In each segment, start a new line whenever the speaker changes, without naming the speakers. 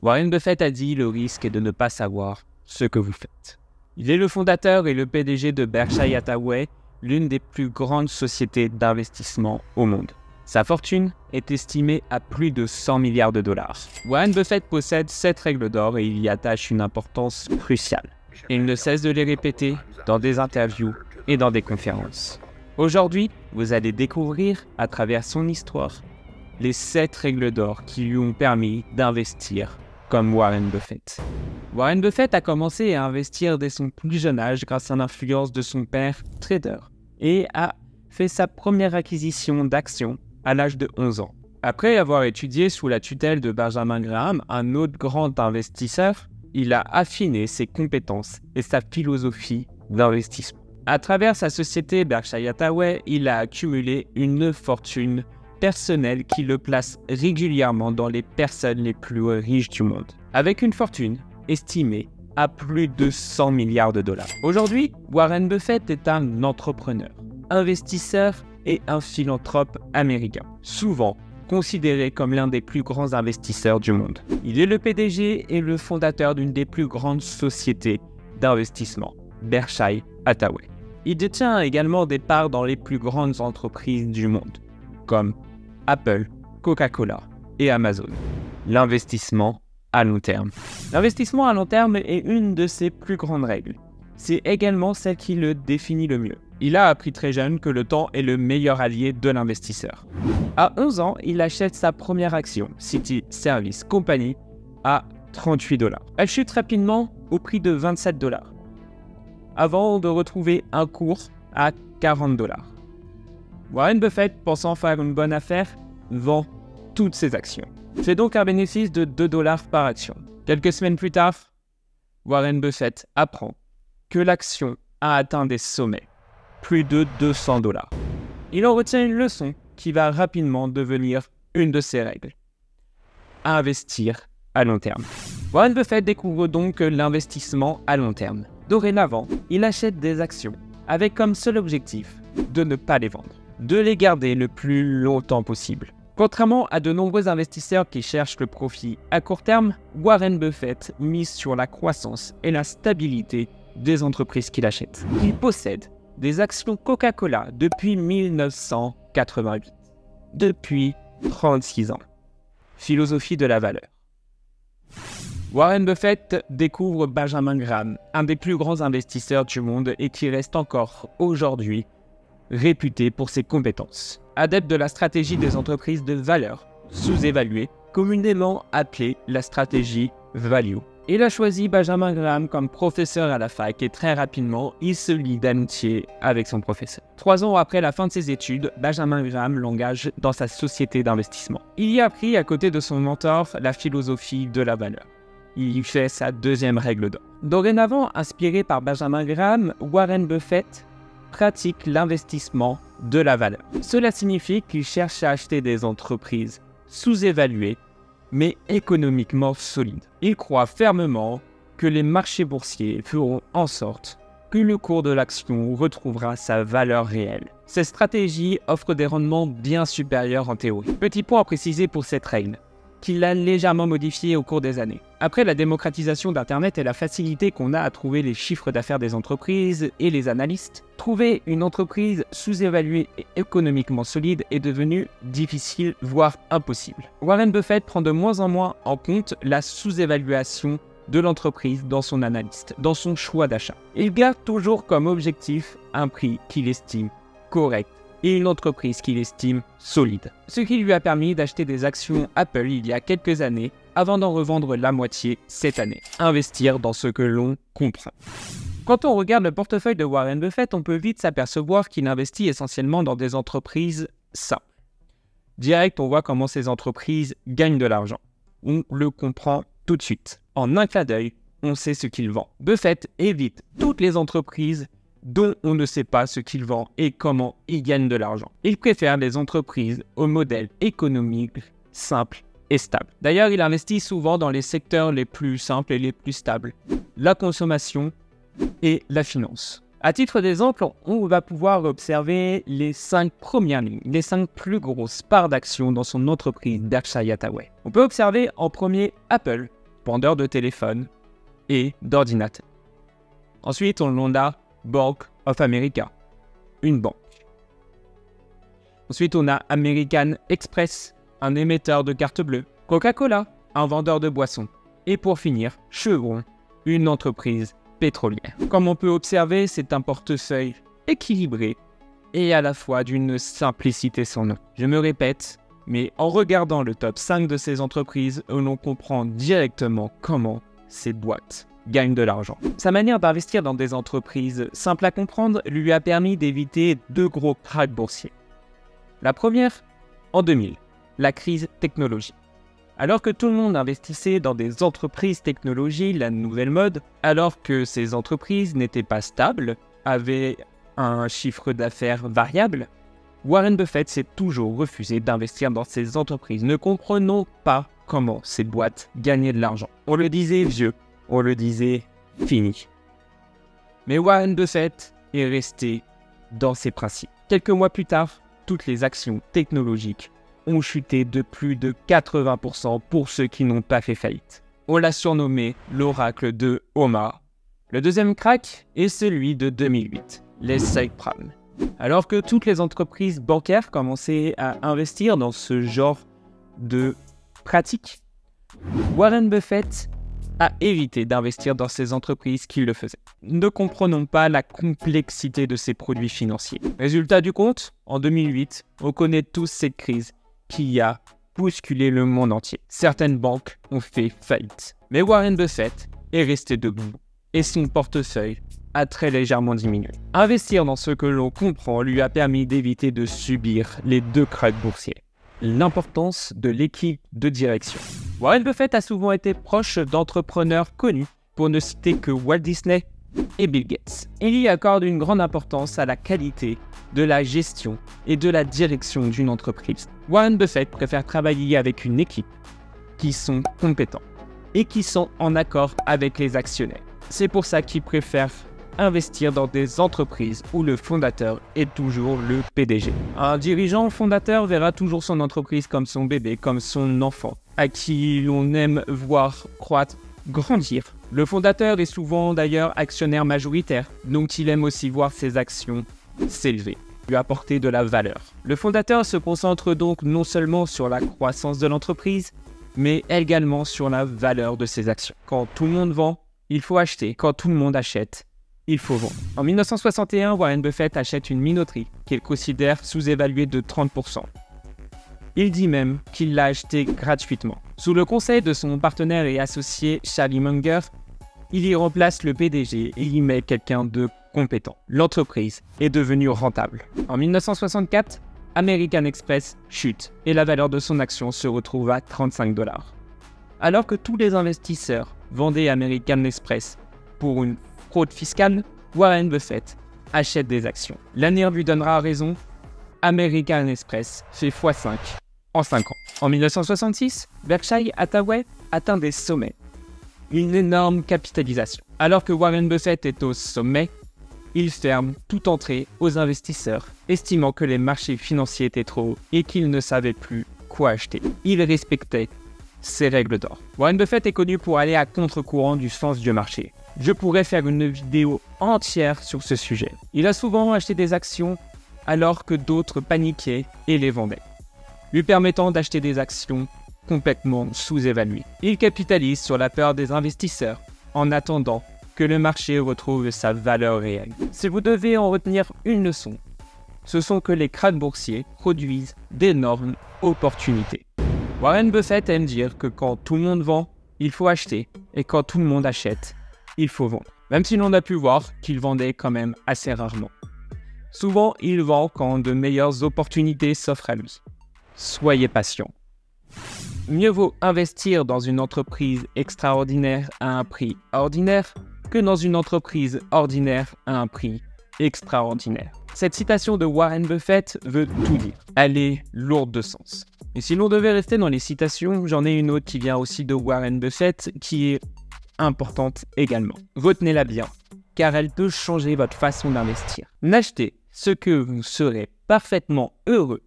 Warren Buffett a dit: le risque est de ne pas savoir ce que vous faites. Il est le fondateur et le PDG de Berkshire Hathaway, l'une des plus grandes sociétés d'investissement au monde. Sa fortune est estimée à plus de 100 milliards de dollars. Warren Buffett possède 7 règles d'or et il y attache une importance cruciale. Il ne cesse de les répéter dans des interviews et dans des conférences. Aujourd'hui, vous allez découvrir, à travers son histoire, les 7 règles d'or qui lui ont permis d'investir comme Warren Buffett. Warren Buffett a commencé à investir dès son plus jeune âge grâce à l'influence de son père trader et a fait sa première acquisition d'actions à l'âge de 11 ans. Après avoir étudié sous la tutelle de Benjamin Graham, un autre grand investisseur, il a affiné ses compétences et sa philosophie d'investissement. À travers sa société Berkshire Hathaway, il a accumulé une fortune personnelle qui le place régulièrement dans les personnes les plus riches du monde, avec une fortune estimée à plus de 100 milliards de dollars. Aujourd'hui, Warren Buffett est un entrepreneur, investisseur et un philanthrope américain, souvent considéré comme l'un des plus grands investisseurs du monde. Il est le PDG et le fondateur d'une des plus grandes sociétés d'investissement, Berkshire Hathaway. Il détient également des parts dans les plus grandes entreprises du monde, comme Apple, Coca-Cola et Amazon. L'investissement à long terme. L'investissement à long terme est une de ses plus grandes règles. C'est également celle qui le définit le mieux. Il a appris très jeune que le temps est le meilleur allié de l'investisseur. À 11 ans, il achète sa première action, Citi Service Company, à 38 $. Elle chute rapidement au prix de 27 $, avant de retrouver un cours à 40 $. Warren Buffett, pensant faire une bonne affaire, vend toutes ses actions. C'est donc un bénéfice de 2 $ par action. Quelques semaines plus tard, Warren Buffett apprend que l'action a atteint des sommets, plus de 200 $. Il en retient une leçon qui va rapidement devenir une de ses règles. Investir à long terme. Warren Buffett découvre donc l'investissement à long terme. Dorénavant, il achète des actions avec comme seul objectif de ne pas les vendre, de les garder le plus longtemps possible. Contrairement à de nombreux investisseurs qui cherchent le profit à court terme, Warren Buffett mise sur la croissance et la stabilité des entreprises qu'il achète. Il possède des actions Coca-Cola depuis 1988, depuis 36 ans. Philosophie de la valeur. Warren Buffett découvre Benjamin Graham, un des plus grands investisseurs du monde et qui reste encore aujourd'hui réputé pour ses compétences. Adepte de la stratégie des entreprises de valeur, sous-évaluée, communément appelée la stratégie value. Il a choisi Benjamin Graham comme professeur à la fac et très rapidement, il se lie d'amitié avec son professeur. 3 ans après la fin de ses études, Benjamin Graham l'engage dans sa société d'investissement. Il y a appris à côté de son mentor la philosophie de la valeur. Il y fait sa deuxième règle d'or. Dorénavant, inspiré par Benjamin Graham, Warren Buffett pratique l'investissement de la valeur. Cela signifie qu'il cherche à acheter des entreprises sous-évaluées, mais économiquement solides. Il croit fermement que les marchés boursiers feront en sorte que le cours de l'action retrouvera sa valeur réelle. Cette stratégie offre des rendements bien supérieurs en théorie. Petit point à préciser pour cette règle, qu'il a légèrement modifié au cours des années. Après la démocratisation d'Internet et la facilité qu'on a à trouver les chiffres d'affaires des entreprises et les analystes, trouver une entreprise sous-évaluée et économiquement solide est devenu difficile, voire impossible. Warren Buffett prend de moins en moins en compte la sous-évaluation de l'entreprise dans son analyse, dans son choix d'achat. Il garde toujours comme objectif un prix qu'il estime correct et une entreprise qu'il estime solide. Ce qui lui a permis d'acheter des actions Apple il y a quelques années avant d'en revendre la moitié cette année. Investir dans ce que l'on comprend. Quand on regarde le portefeuille de Warren Buffett, on peut vite s'apercevoir qu'il investit essentiellement dans des entreprises simples. Direct, on voit comment ces entreprises gagnent de l'argent. On le comprend tout de suite. En un clin d'œil, on sait ce qu'il vend. Buffett évite toutes les entreprises dont on ne sait pas ce qu'il vend et comment il gagne de l'argent. Il préfère les entreprises au modèle économique simple et stable. D'ailleurs, il investit souvent dans les secteurs les plus simples et les plus stables, la consommation et la finance. À titre d'exemple, on va pouvoir observer les 5 premières lignes, les 5 plus grosses parts d'action dans son entreprise Berkshire Hathaway. On peut observer en premier Apple, vendeur de téléphones et d'ordinateurs. Ensuite, on a Bank of America, une banque. Ensuite, on a American Express, un émetteur de cartes bleues. Coca-Cola, un vendeur de boissons. Et pour finir, Chevron, une entreprise pétrolière. Comme on peut observer, c'est un portefeuille équilibré et à la fois d'une simplicité sans nom. Je me répète, mais en regardant le top 5 de ces entreprises, on comprend directement comment ces boîtes gagnent de l'argent. Sa manière d'investir dans des entreprises simples à comprendre lui a permis d'éviter deux gros cracks boursiers. La première, en 2000, la crise technologique. Alors que tout le monde investissait dans des entreprises technologie, la nouvelle mode, alors que ces entreprises n'étaient pas stables, avaient un chiffre d'affaires variable, Warren Buffett s'est toujours refusé d'investir dans ces entreprises, ne comprenant pas comment ces boîtes gagnaient de l'argent. On le disait vieux, on le disait fini. Mais Warren Buffett est resté dans ses principes. Quelques mois plus tard, toutes les actions technologiques ont chuté de plus de 80% pour ceux qui n'ont pas fait faillite. On l'a surnommé l'oracle de Omaha. Le deuxième crack est celui de 2008, les subprimes. Alors que toutes les entreprises bancaires commençaient à investir dans ce genre de pratique, Warren Buffett a évité d'investir dans ces entreprises qui le faisaient. Ne comprenons pas la complexité de ces produits financiers. Résultat du compte, en 2008, on connaît tous cette crise qui a bousculé le monde entier. Certaines banques ont fait faillite. Mais Warren Buffett est resté debout et son portefeuille a très légèrement diminué. Investir dans ce que l'on comprend lui a permis d'éviter de subir les deux cracks boursiers. L'importance de l'équipe de direction. Warren Buffett a souvent été proche d'entrepreneurs connus, pour ne citer que Walt Disney et Bill Gates. Il y accorde une grande importance à la qualité de la gestion et de la direction d'une entreprise. Warren Buffett préfère travailler avec une équipe qui sont compétents et qui sont en accord avec les actionnaires. C'est pour ça qu'il préfère investir dans des entreprises où le fondateur est toujours le PDG. Un dirigeant fondateur verra toujours son entreprise comme son bébé, comme son enfant, à qui l'on aime voir croître, grandir. Le fondateur est souvent d'ailleurs actionnaire majoritaire, donc il aime aussi voir ses actions s'élever, lui apporter de la valeur. Le fondateur se concentre donc non seulement sur la croissance de l'entreprise, mais également sur la valeur de ses actions. Quand tout le monde vend, il faut acheter. Quand tout le monde achète, il faut vendre. En 1961, Warren Buffett achète une minoterie qu'il considère sous-évaluée de 30%. Il dit même qu'il l'a achetée gratuitement. Sous le conseil de son partenaire et associé Charlie Munger, il y remplace le PDG et y met quelqu'un de compétent. L'entreprise est devenue rentable. En 1964, American Express chute et la valeur de son action se retrouve à 35 $. Alors que tous les investisseurs vendaient American Express pour une fraude fiscale, Warren Buffett achète des actions. L'avenir lui donnera raison. American Express fait x5 en 5 ans. En 1966, Berkshire Hathaway atteint des sommets. Une énorme capitalisation. Alors que Warren Buffett est au sommet, il ferme toute entrée aux investisseurs, estimant que les marchés financiers étaient trop hauts et qu'il ne savait plus quoi acheter. Il respectait ses règles d'or. Warren Buffett est connu pour aller à contre-courant du sens du marché. Je pourrais faire une vidéo entière sur ce sujet. Il a souvent acheté des actions alors que d'autres paniquaient et les vendaient, lui permettant d'acheter des actions complètement sous-évaluées. Il capitalise sur la peur des investisseurs en attendant que le marché retrouve sa valeur réelle. Si vous devez en retenir une leçon, ce sont que les cracks boursiers produisent d'énormes opportunités. Warren Buffett aime dire que quand tout le monde vend, il faut acheter, et quand tout le monde achète, il faut vendre. Même si l'on a pu voir qu'il vendait quand même assez rarement. Souvent, il vend quand de meilleures opportunités s'offrent à lui. Soyez patient. Mieux vaut investir dans une entreprise extraordinaire à un prix ordinaire que dans une entreprise ordinaire à un prix extraordinaire. Cette citation de Warren Buffett veut tout dire. Elle est lourde de sens. Et si l'on devait rester dans les citations, j'en ai une autre qui vient aussi de Warren Buffett qui est importante également. Retenez-la bien, car elle peut changer votre façon d'investir. N'achetez ce que vous serez parfaitement heureux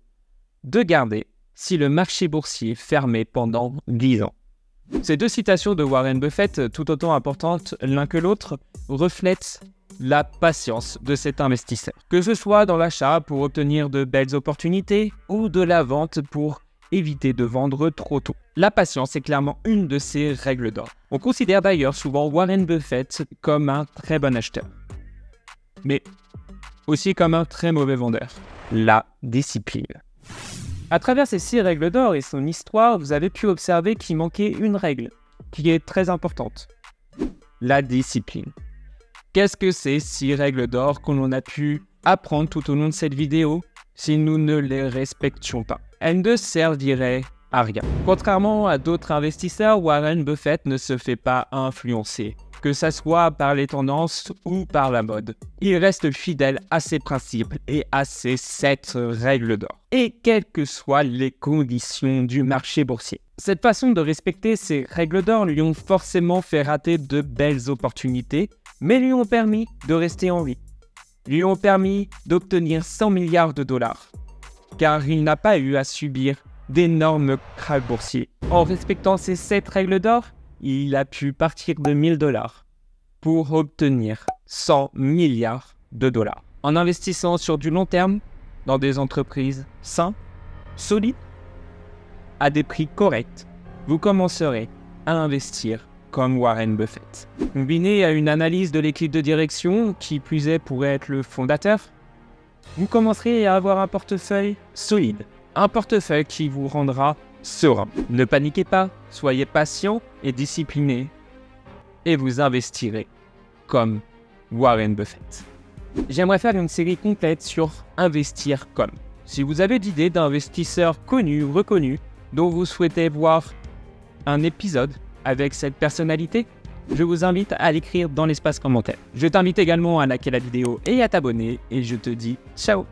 de garder si le marché boursier fermait pendant 10 ans. Ces deux citations de Warren Buffett, tout autant importantes l'un que l'autre, reflètent la patience de cet investisseur. Que ce soit dans l'achat pour obtenir de belles opportunités ou de la vente pour éviter de vendre trop tôt. La patience est clairement une de ces règles d'or. On considère d'ailleurs souvent Warren Buffett comme un très bon acheteur, mais aussi comme un très mauvais vendeur. La discipline. À travers ces 6 règles d'or et son histoire, vous avez pu observer qu'il manquait une règle qui est très importante. La discipline. Qu'est-ce que ces 6 règles d'or que l'on a pu apprendre tout au long de cette vidéo si nous ne les respections pas? Elles ne serviraient à rien. Contrairement à d'autres investisseurs, Warren Buffett ne se fait pas influencer, que ça soit par les tendances ou par la mode. Il reste fidèle à ses principes et à ses 7 règles d'or, et quelles que soient les conditions du marché boursier. Cette façon de respecter ces règles d'or lui ont forcément fait rater de belles opportunités, mais lui ont permis de rester en vie. Lui ont permis d'obtenir 100 milliards de dollars, car il n'a pas eu à subir d'énormes cracks boursiers. En respectant ces 7 règles d'or, il a pu partir de 1000 dollars pour obtenir 100 milliards de dollars. En investissant sur du long terme, dans des entreprises saines, solides, à des prix corrects, vous commencerez à investir comme Warren Buffett. Combiné à une analyse de l'équipe de direction, qui plus est pourrait être le fondateur, vous commencerez à avoir un portefeuille solide. Un portefeuille qui vous rendra serein. Ne paniquez pas, soyez patient et discipliné, et vous investirez comme Warren Buffett. J'aimerais faire une série complète sur investir comme. Si vous avez d'idées d'investisseurs connus ou reconnus dont vous souhaitez voir un épisode avec cette personnalité, je vous invite à l'écrire dans l'espace commentaire. Je t'invite également à liker la vidéo et à t'abonner, et je te dis ciao!